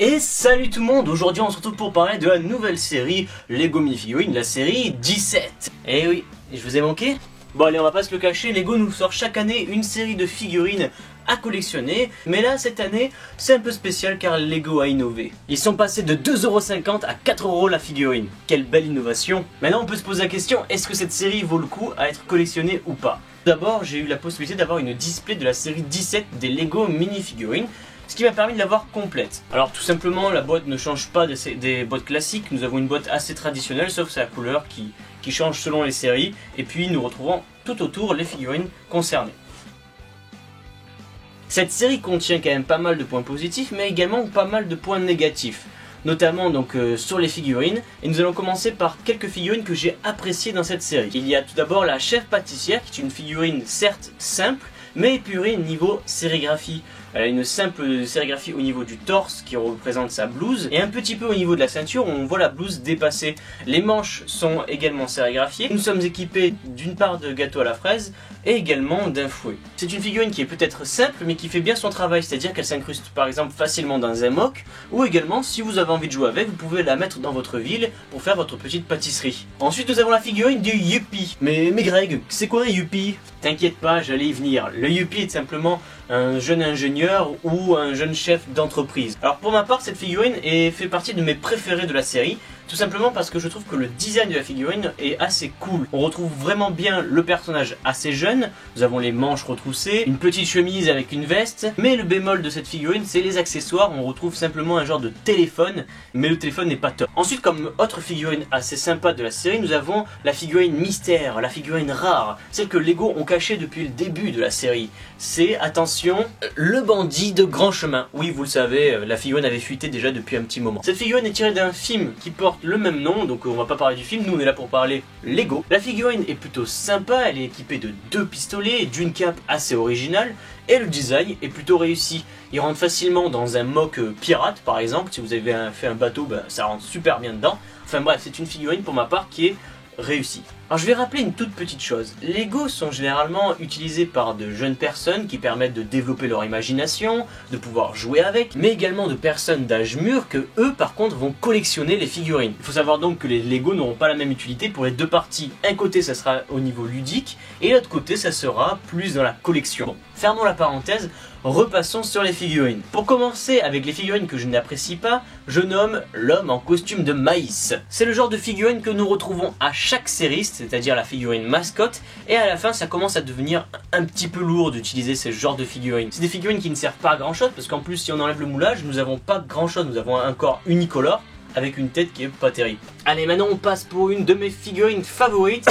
Et salut tout le monde, aujourd'hui on se retrouve pour parler de la nouvelle série Lego Minifigurines, la série 17. Eh oui, je vous ai manqué? Bon allez, on va pas se le cacher, Lego nous sort chaque année une série de figurines à collectionner. Mais là, cette année, c'est un peu spécial car Lego a innové. Ils sont passés de 2,50 € à 4 € la figurine. Quelle belle innovation! Maintenant on peut se poser la question, est-ce que cette série vaut le coup à être collectionnée ou pas? D'abord, j'ai eu la possibilité d'avoir une display de la série 17 des Lego Minifigurines, ce qui m'a permis de l'avoir complète. Alors tout simplement, la boîte ne change pas des boîtes classiques. Nous avons une boîte assez traditionnelle, sauf sa couleur qui change selon les séries. Et puis nous retrouvons tout autour les figurines concernées. Cette série contient quand même pas mal de points positifs, mais également pas mal de points négatifs. Notamment donc sur les figurines, et nous allons commencer par quelques figurines que j'ai appréciées dans cette série. Il y a tout d'abord la chef pâtissière, qui est une figurine certes simple, mais épurée niveau sérigraphie. Elle a une simple sérigraphie au niveau du torse qui représente sa blouse et un petit peu au niveau de la ceinture où on voit la blouse dépassée. Les manches sont également sérigraphiées. Nous sommes équipés d'une part de gâteau à la fraise et également d'un fouet. C'est une figurine qui est peut-être simple mais qui fait bien son travail, c'est-à-dire qu'elle s'incruste par exemple facilement dans un mock, ou également si vous avez envie de jouer avec, vous pouvez la mettre dans votre ville pour faire votre petite pâtisserie. Ensuite nous avons la figurine du Youpi. Mais Greg, c'est quoi un Youpi? T'inquiète pas, j'allais y venir. Le Youpi est simplement un jeune ingénieur ou un jeune chef d'entreprise. Alors pour ma part, cette figurine fait partie de mes préférés de la série, tout simplement parce que je trouve que le design de la figurine est assez cool. On retrouve vraiment bien le personnage assez jeune, nous avons les manches retroussées, une petite chemise avec une veste, mais le bémol de cette figurine c'est les accessoires, on retrouve simplement un genre de téléphone, mais le téléphone n'est pas top. Ensuite, comme autre figurine assez sympa de la série, nous avons la figurine mystère, la figurine rare, celle que Lego ont cachée depuis le début de la série. C'est, attention, le bandit de Grand Chemin. Oui, vous le savez, la figurine avait fuité déjà depuis un petit moment. Cette figurine est tirée d'un film qui porte le même nom, donc on va pas parler du film, nous on est là pour parler Lego. La figurine est plutôt sympa, elle est équipée de 2 pistolets, d'une cape assez originale, et le design est plutôt réussi. Il rentre facilement dans un mock pirate par exemple, si vous avez fait un bateau, ça rentre super bien dedans. Enfin bref, c'est une figurine pour ma part qui est réussie. Alors je vais rappeler une toute petite chose, les Legos sont généralement utilisés par de jeunes personnes qui permettent de développer leur imagination, de pouvoir jouer avec, mais également de personnes d'âge mûr que eux par contre vont collectionner les figurines. Il faut savoir donc que les Legos n'auront pas la même utilité pour les deux parties. Un côté ça sera au niveau ludique et l'autre côté ça sera plus dans la collection. Bon, fermons la parenthèse, repassons sur les figurines. Pour commencer avec les figurines que je n'apprécie pas, je nomme l'homme en costume de maïs. C'est le genre de figurine que nous retrouvons à chaque série, c'est-à-dire la figurine mascotte, et à la fin ça commence à devenir un petit peu lourd d'utiliser ce genre de figurines. C'est des figurines qui ne servent pas à grand chose, parce qu'en plus si on enlève le moulage, nous n'avons pas grand chose, nous avons un corps unicolore, avec une tête qui est pas terrible. Allez, maintenant on passe pour une de mes figurines favorites.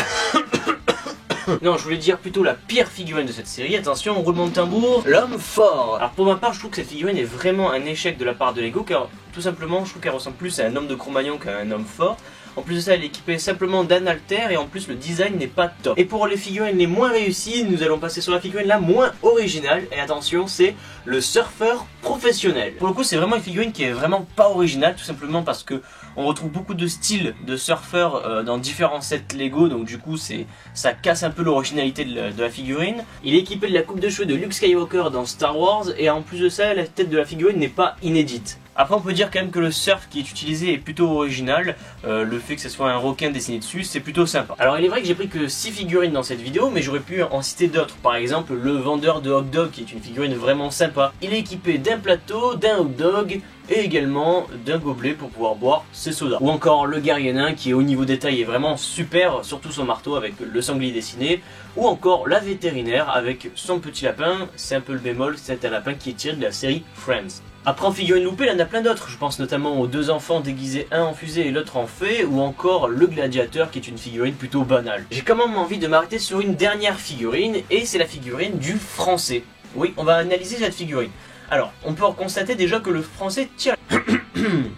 Non, je voulais dire plutôt la pire figurine de cette série. Attention, roulement de tambour, l'homme fort. Alors pour ma part, je trouve que cette figurine est vraiment un échec de la part de Lego, car tout simplement, je trouve qu'elle ressemble plus à un homme de Cro-Magnon qu'à un homme fort. En plus de ça, elle est équipée simplement d'un halter et en plus le design n'est pas top. Et pour les figurines les moins réussies, nous allons passer sur la figurine la moins originale. Et attention, c'est le surfeur professionnel. Pour le coup, c'est vraiment une figurine qui est vraiment pas originale, tout simplement parce que on retrouve beaucoup de styles de surfeurs dans différents sets Lego, donc du coup ça casse un peu l'originalité de la figurine. Il est équipé de la coupe de cheveux de Luke Skywalker dans Star Wars et en plus de ça, la tête de la figurine n'est pas inédite. Après on peut dire quand même que le surf qui est utilisé est plutôt original, le fait que ce soit un requin dessiné dessus c'est plutôt sympa. Alors il est vrai que j'ai pris que 6 figurines dans cette vidéo, mais j'aurais pu en citer d'autres. Par exemple le vendeur de hot dog qui est une figurine vraiment sympa. Il est équipé d'un plateau, d'un hot dog et également d'un gobelet pour pouvoir boire ses sodas. Ou encore le guerrier nain qui au niveau détail est vraiment super, surtout son marteau avec le sanglier dessiné. Ou encore la vétérinaire avec son petit lapin, c'est un peu le bémol, c'est un lapin qui est tiré de la série Friends. Après en figurine loupée, il y en a plein d'autres, je pense notamment aux 2 enfants déguisés, un en fusée et l'autre en fée, ou encore le gladiateur qui est une figurine plutôt banale. J'ai quand même envie de m'arrêter sur une dernière figurine, et c'est la figurine du français. Oui, on va analyser cette figurine. Alors, on peut en constater déjà que le français tire...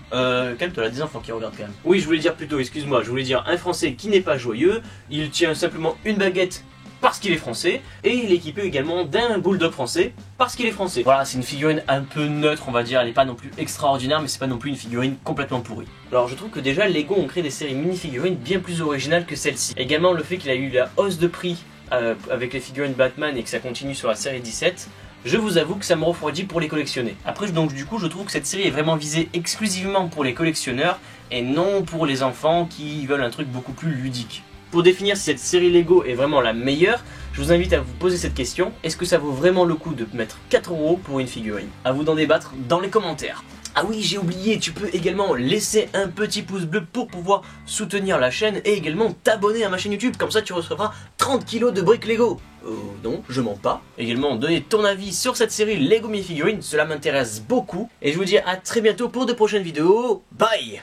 calme-toi, là, des enfants qui regardent quand même. Oui, je voulais dire plutôt, excuse-moi, je voulais dire un français qui n'est pas joyeux, il tient simplement une baguette parce qu'il est français, et il est équipé également d'un bulldog français parce qu'il est français. Voilà, c'est une figurine un peu neutre, on va dire, elle n'est pas non plus extraordinaire, mais c'est pas non plus une figurine complètement pourrie. Alors je trouve que déjà Lego ont créé des séries mini-figurines bien plus originales que celle-ci. Également le fait qu'il a eu la hausse de prix avec les figurines Batman et que ça continue sur la série 17, je vous avoue que ça me refroidit pour les collectionner. Après donc du coup je trouve que cette série est vraiment visée exclusivement pour les collectionneurs et non pour les enfants qui veulent un truc beaucoup plus ludique. Pour définir si cette série Lego est vraiment la meilleure, je vous invite à vous poser cette question: est-ce que ça vaut vraiment le coup de mettre 4 € pour une figurine? À vous d'en débattre dans les commentaires. Ah oui, j'ai oublié, tu peux également laisser un petit pouce bleu pour pouvoir soutenir la chaîne et également t'abonner à ma chaîne YouTube, comme ça tu recevras 30 kilos de briques Lego. Non, je mens pas. Également donner ton avis sur cette série Lego Minifigurines, cela m'intéresse beaucoup. Et je vous dis à très bientôt pour de prochaines vidéos. Bye!